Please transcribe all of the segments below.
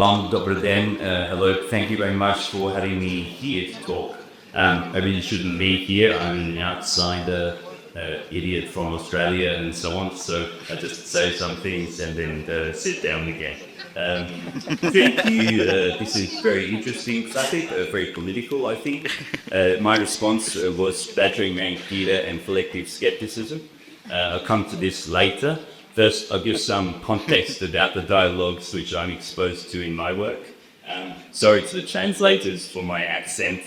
Dobry den. Hello, thank you very much for having me here to talk. I really shouldn't be here. I'm an outsider, idiot from Australia and so on, so I just say some things and then sit down again. Thank you. This is very interesting topic, very political, I think. My response was battering rank theatre and collective skepticism. I'll come to this later. First, I'll give some context about the dialogues which I'm exposed to in my work. Sorry to the translators for my accent.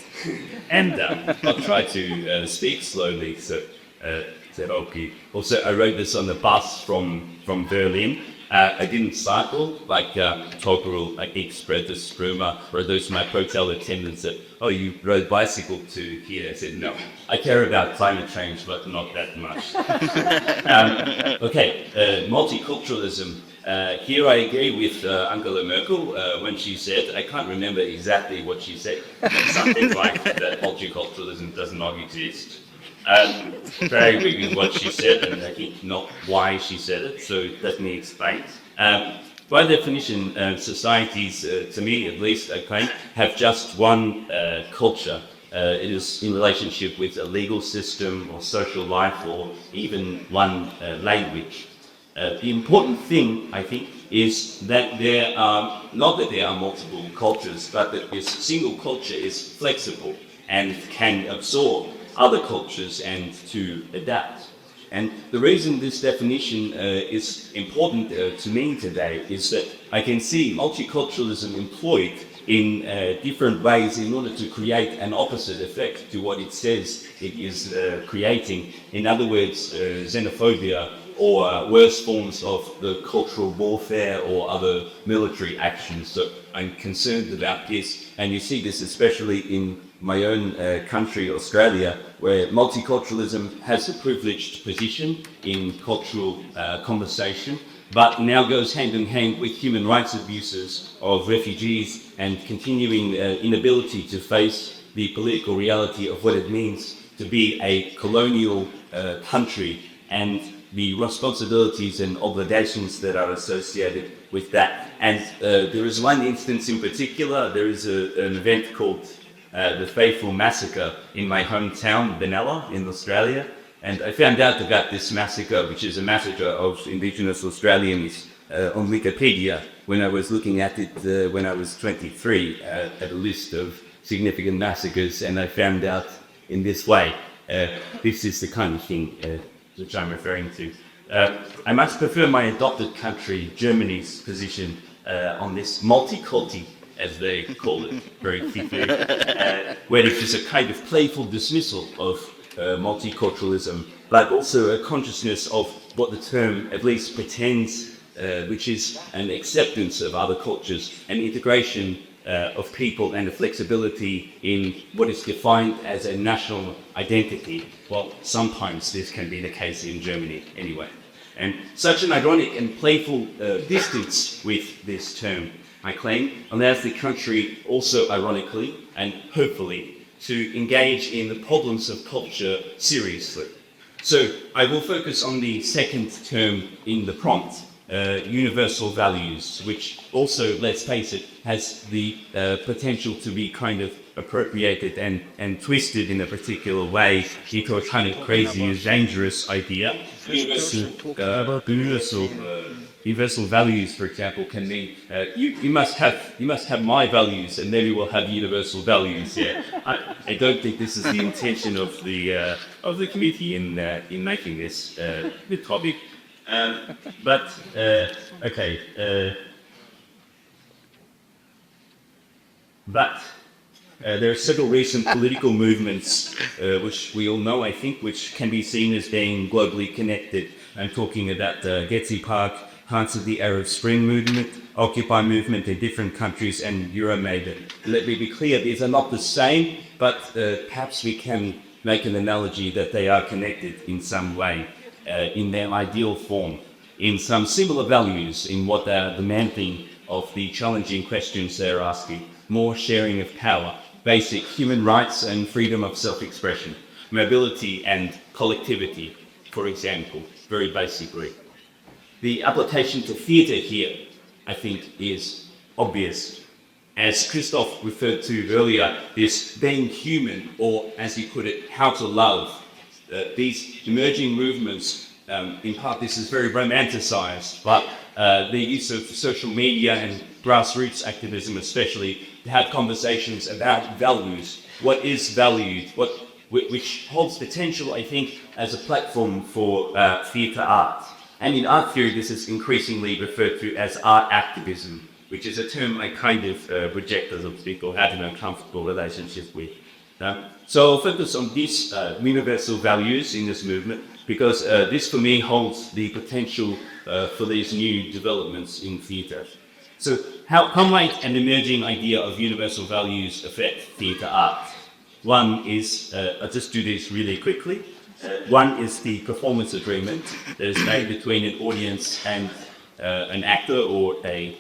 And I'll try to speak slowly so that okay. Also, I wrote this on the bus from Berlin. I didn't cycle like Toggerl, like Express, Spruma, or those my hotel attendants said, oh, you rode bicycle to here. I said, no, I care about climate change, but not that much. Multiculturalism. Here I agree with Angela Merkel when she said, I can't remember exactly what she said, something like that multiculturalism does not exist. Very agree with what she said, and I think not why she said it, so let me explain. By definition, societies, to me at least, okay, have just one culture. It is in relationship with a legal system or social life or even one language. The important thing, I think, is that there are, not that there are multiple cultures, but that this single culture is flexible and can absorb other cultures and to adapt. And the reason this definition is important to me today is that I can see multiculturalism employed in different ways in order to create an opposite effect to what it says it is creating. In other words, xenophobia or worse forms of the cultural warfare or other military actions. So I'm concerned about this, and you see this especially in my own country, Australia, where multiculturalism has a privileged position in cultural conversation, but now goes hand in hand with human rights abuses of refugees and continuing inability to face the political reality of what it means to be a colonial country and the responsibilities and obligations that are associated with that. And there is one instance in particular. There is an event called the Faithful Massacre in my hometown, Benalla, in Australia. And I found out about this massacre, which is a massacre of Indigenous Australians, on Wikipedia when I was looking at it when I was 23, at a list of significant massacres, and I found out in this way. This is the kind of thing which I'm referring to. I much prefer my adopted country, Germany's position on this multiculti, as they call it, very thickly, where it is a kind of playful dismissal of multiculturalism, but also a consciousness of what the term at least pretends, which is an acceptance of other cultures, an integration of people and a flexibility in what is defined as a national identity. Well, sometimes this can be the case in Germany anyway. And such an ironic and playful distance with this term, I claim, allows the country also ironically and hopefully to engage in the problems of culture seriously. So I will focus on the second term in the prompt, universal values, which also, let's face it, has the potential to be kind of appropriated and twisted in a particular way into a kind of crazy, dangerous idea. Universal values, for example, can mean you must have my values, and then you will have universal values. Yeah, I don't think this is the intention of the committee in making this the topic. But there are several recent political movements which we all know, I think, which can be seen as being globally connected. I'm talking about Gezi Park, parts of the Arab Spring movement, Occupy movement in different countries, and Euromaidan. Let me be clear, these are not the same, but perhaps we can make an analogy that they are connected in some way, in their ideal form, in some similar values, in what they are demanding of the challenging questions they're asking: more sharing of power, basic human rights and freedom of self-expression, mobility and collectivity, for example, very basically. The application to theatre here, I think, is obvious. As Christoph referred to earlier, this being human, or as he put it, how to love. These emerging movements, in part this is very romanticized, but the use of social media and grassroots activism especially, to have conversations about values. What is valued? Which holds potential, I think, as a platform for theatre art. And in art theory, this is increasingly referred to as art activism, which is a term I kind of reject as a bit or have an uncomfortable relationship with. So I'll focus on these universal values in this movement, because this for me holds the potential for these new developments in theatre. So how might an emerging idea of universal values affect theatre art? One is, I'll just do this really quickly. One is the performance agreement that is made between an audience and an actor or a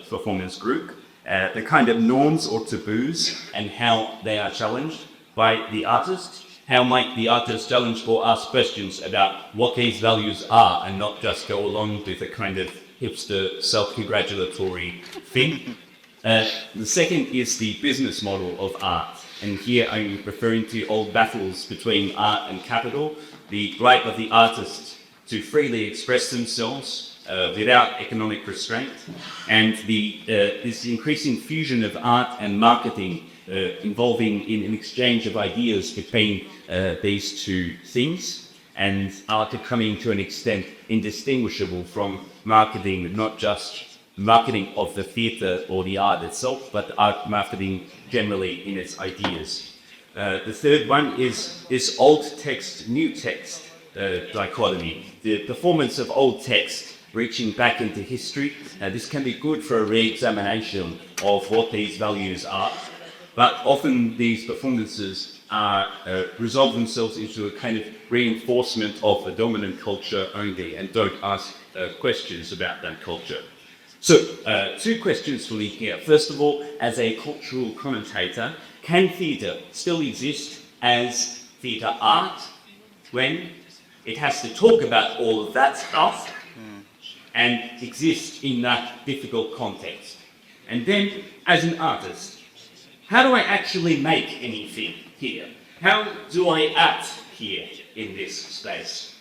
performance group. The kind of norms or taboos and how they are challenged by the artist. How might the artist challenge or ask questions about what these values are and not just go along with a kind of hipster self-congratulatory thing. The second is the business model of art. And here I'm referring to old battles between art and capital, the right of the artist to freely express themselves without economic restraint, and this increasing fusion of art and marketing involving in an exchange of ideas between these two things, and art becoming to an extent indistinguishable from marketing, not just marketing of the theatre or the art itself, but art marketing generally in its ideas. The third one is old text, new text dichotomy. The performance of old text reaching back into history. This can be good for a re-examination of what these values are, but often these performances resolve themselves into a kind of reinforcement of a dominant culture only and don't ask questions about that culture. So, two questions for me here. First of all, as a cultural commentator, can theatre still exist as theatre art when it has to talk about all of that stuff and exist in that difficult context? And then, as an artist, how do I actually make anything here? How do I act here in this space?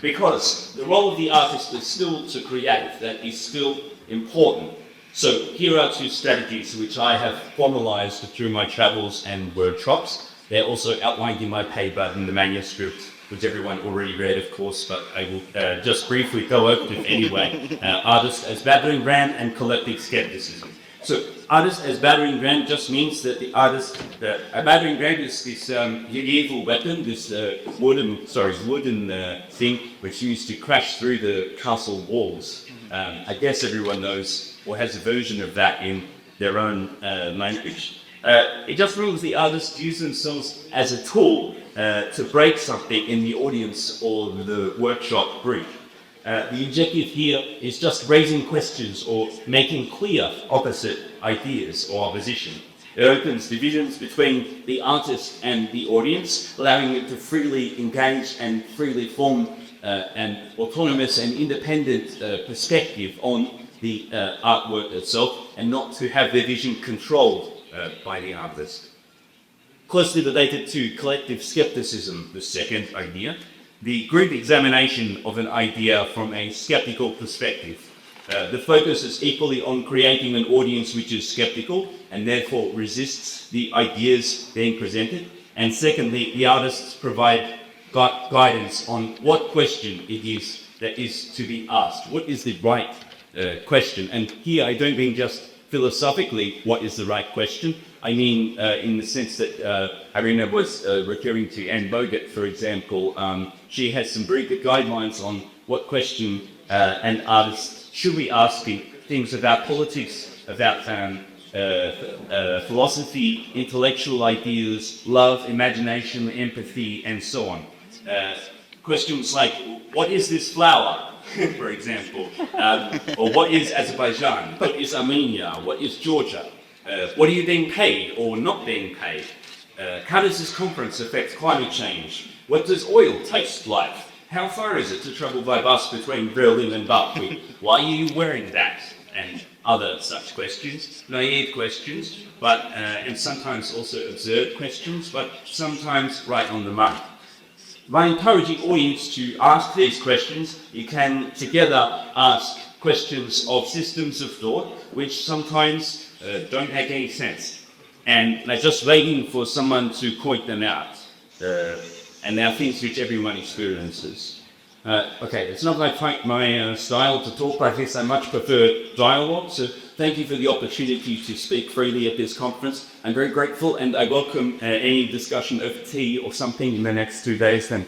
Because the role of the artist is still to create, that is still important. So here are two strategies which I have formalized through my travels and workshops. They're also outlined in my paper in the manuscript, which everyone already read, of course, but I will just briefly go over it anyway. Artist as battering ram and collective skepticism. So artist as battering ram just means that the artist, a battering ram is this medieval weapon, this wooden thing which used to crash through the castle walls. I guess everyone knows or has a version of that in their own language. It just means the artists use themselves as a tool to break something in the audience or the workshop group. The objective here is just raising questions or making clear opposite ideas or opposition. It opens divisions between the artist and the audience, allowing it to freely engage and freely form an autonomous and independent perspective on the artwork itself, and not to have their vision controlled by the artist. Closely related to collective skepticism, the second idea, the group examination of an idea from a skeptical perspective. The focus is equally on creating an audience which is skeptical and therefore resists the ideas being presented. And secondly, the artists provide guidance on what question it is that is to be asked. What is the right question? And here I don't mean just philosophically what is the right question. I mean in the sense that Irina was referring to Anne Bogut, for example. She has some very good guidelines on what question an artist should be asking, things about politics, about philosophy, intellectual ideas, love, imagination, empathy, and so on. Questions like, what is this flower, for example? Or what is Azerbaijan? What is Armenia? What is Georgia? What are you being paid or not being paid? How does this conference affect climate change? What does oil taste like? How far is it to travel by bus between Berlin and Baku? Why are you wearing that? And other such questions, naive questions, but and sometimes also absurd questions, but sometimes right on the mark. By encouraging audience to ask these questions, you can together ask questions of systems of thought, which sometimes don't make any sense. And they're just waiting for someone to point them out. And they are things which everyone experiences. Okay, it's not my style to talk like this. I much prefer dialogue, so thank you for the opportunity to speak freely at this conference. I'm very grateful, and I welcome any discussion of tea or something in the next 2 days. Then